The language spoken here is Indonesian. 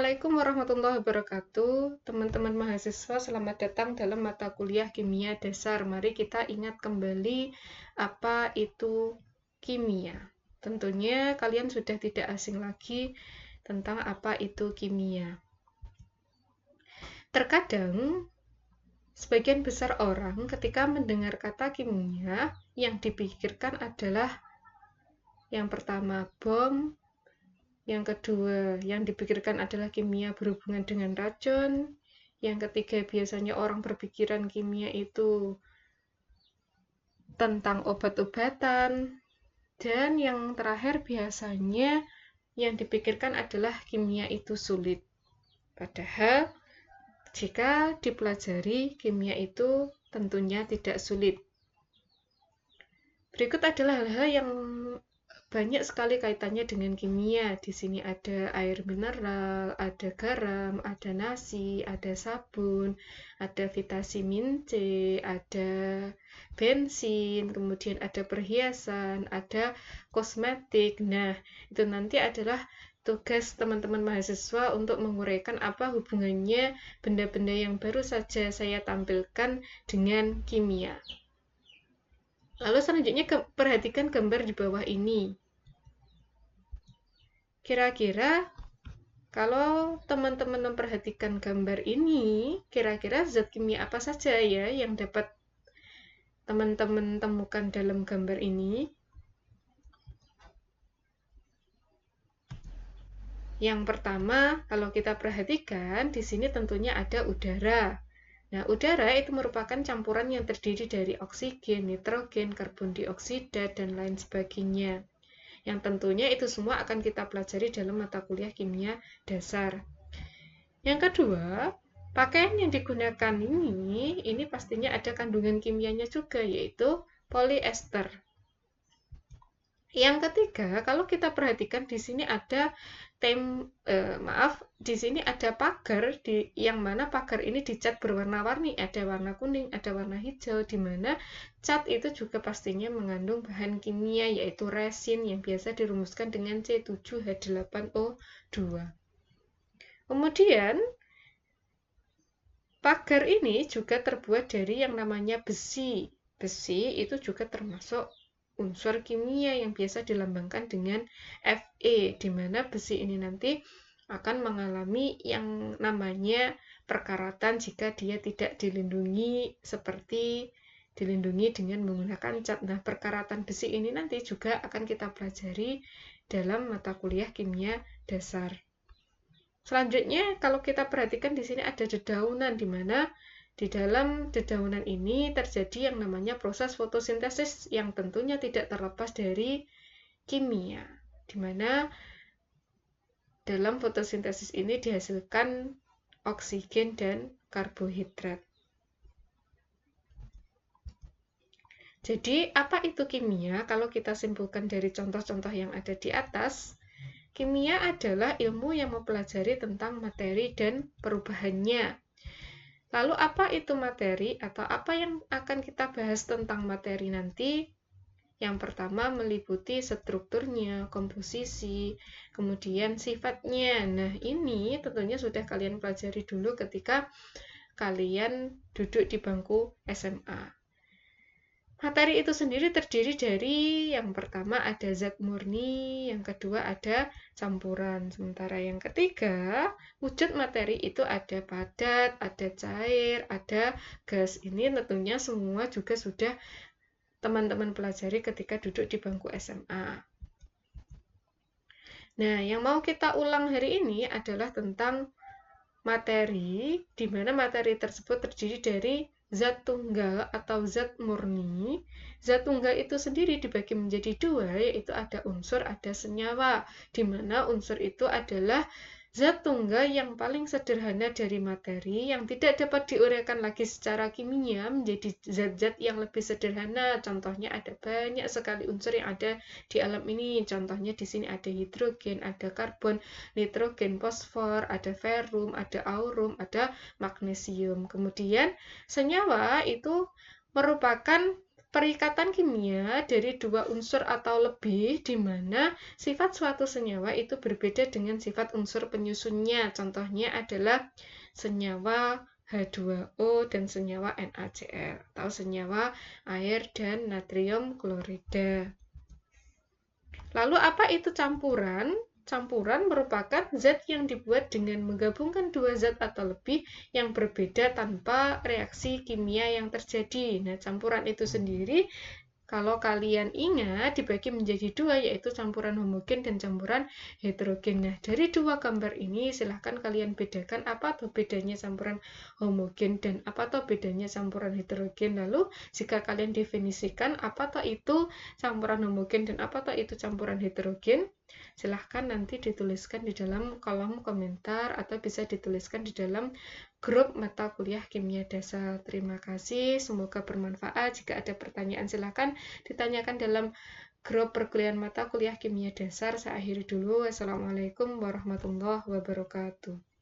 Assalamualaikum warahmatullahi wabarakatuh. Teman-teman mahasiswa, selamat datang dalam mata kuliah Kimia Dasar. Mari kita ingat kembali apa itu kimia. Tentunya kalian sudah tidak asing lagi tentang apa itu kimia. Terkadang, sebagian besar orang ketika mendengar kata kimia, yang dipikirkan adalah yang pertama bom, yang kedua, yang dipikirkan adalah kimia berhubungan dengan racun. Yang ketiga, biasanya orang berpikiran kimia itu tentang obat-obatan. Dan yang terakhir, biasanya yang dipikirkan adalah kimia itu sulit. Padahal, jika dipelajari, kimia itu tentunya tidak sulit. Berikut adalah hal-hal yang banyak sekali kaitannya dengan kimia. Di sini ada air mineral, ada garam, ada nasi, ada sabun, ada vitamin C, ada bensin, kemudian ada perhiasan, ada kosmetik. Nah, itu nanti adalah tugas teman-teman mahasiswa untuk menguraikan apa hubungannya benda-benda yang baru saja saya tampilkan dengan kimia. Lalu selanjutnya perhatikan gambar di bawah ini. Kira-kira kalau teman-teman memperhatikan gambar ini, kira-kira zat kimia apa saja ya yang dapat teman-teman temukan dalam gambar ini? Yang pertama, kalau kita perhatikan, di sini tentunya ada udara. Nah, udara itu merupakan campuran yang terdiri dari oksigen, nitrogen, karbon dioksida, dan lain sebagainya. Yang tentunya itu semua akan kita pelajari dalam mata kuliah kimia dasar. Yang kedua, pakaian yang digunakan ini pastinya ada kandungan kimianya juga, yaitu polyester. Yang ketiga, kalau kita perhatikan di sini ada di sini ada pagar yang mana pagar ini dicat berwarna-warni, ada warna kuning, ada warna hijau, di mana cat itu juga pastinya mengandung bahan kimia yaitu resin yang biasa dirumuskan dengan C7H8O2. Kemudian pagar ini juga terbuat dari yang namanya besi. Besi itu juga termasuk unsur kimia yang biasa dilambangkan dengan Fe, di mana besi ini nanti akan mengalami yang namanya perkaratan jika dia tidak dilindungi seperti dilindungi dengan menggunakan cat. Nah, perkaratan besi ini nanti juga akan kita pelajari dalam mata kuliah kimia dasar. Selanjutnya, kalau kita perhatikan di sini ada dedaunan, di mana di dalam dedaunan ini terjadi yang namanya proses fotosintesis yang tentunya tidak terlepas dari kimia, di mana dalam fotosintesis ini dihasilkan oksigen dan karbohidrat. Jadi, apa itu kimia? Kalau kita simpulkan dari contoh-contoh yang ada di atas, kimia adalah ilmu yang mempelajari tentang materi dan perubahannya. Lalu apa itu materi atau apa yang akan kita bahas tentang materi nanti? Yang pertama meliputi strukturnya, komposisi, kemudian sifatnya. Nah, ini tentunya sudah kalian pelajari dulu ketika kalian duduk di bangku SMA. Materi itu sendiri terdiri dari yang pertama ada zat murni, yang kedua ada campuran. Sementara yang ketiga, wujud materi itu ada padat, ada cair, ada gas. Ini tentunya semua juga sudah teman-teman pelajari ketika duduk di bangku SMA. Nah, yang mau kita ulang hari ini adalah tentang materi, di mana materi tersebut terdiri dari zat tunggal atau zat murni. Zat tunggal itu sendiri dibagi menjadi dua, yaitu ada unsur, ada senyawa, di mana unsur itu adalah zat tunggal yang paling sederhana dari materi, yang tidak dapat diuraikan lagi secara kimia menjadi zat-zat yang lebih sederhana. Contohnya ada banyak sekali unsur yang ada di alam ini. Contohnya di sini ada hidrogen, ada karbon, nitrogen, fosfor, ada ferum, ada aurum, ada magnesium. Kemudian senyawa itu merupakan perikatan kimia dari dua unsur atau lebih di mana sifat suatu senyawa itu berbeda dengan sifat unsur penyusunnya. Contohnya adalah senyawa H2O dan senyawa NaCl atau senyawa air dan natrium klorida. Lalu apa itu campuran? Campuran merupakan zat yang dibuat dengan menggabungkan dua zat atau lebih yang berbeda tanpa reaksi kimia yang terjadi. Nah, campuran itu sendiri kalau kalian ingat dibagi menjadi dua, yaitu campuran homogen dan campuran heterogen. Nah, dari dua gambar ini silahkan kalian bedakan apa tuh bedanya campuran homogen dan apa tuh bedanya campuran heterogen. Lalu jika kalian definisikan apa tuh itu campuran homogen dan apa tuh itu campuran heterogen, silahkan nanti dituliskan di dalam kolom komentar atau bisa dituliskan di dalam grup mata kuliah kimia dasar. Terima kasih, semoga bermanfaat. Jika ada pertanyaan silahkan ditanyakan dalam grup perkuliahan mata kuliah kimia dasar. Saya akhiri dulu. Wassalamualaikum warahmatullahi wabarakatuh.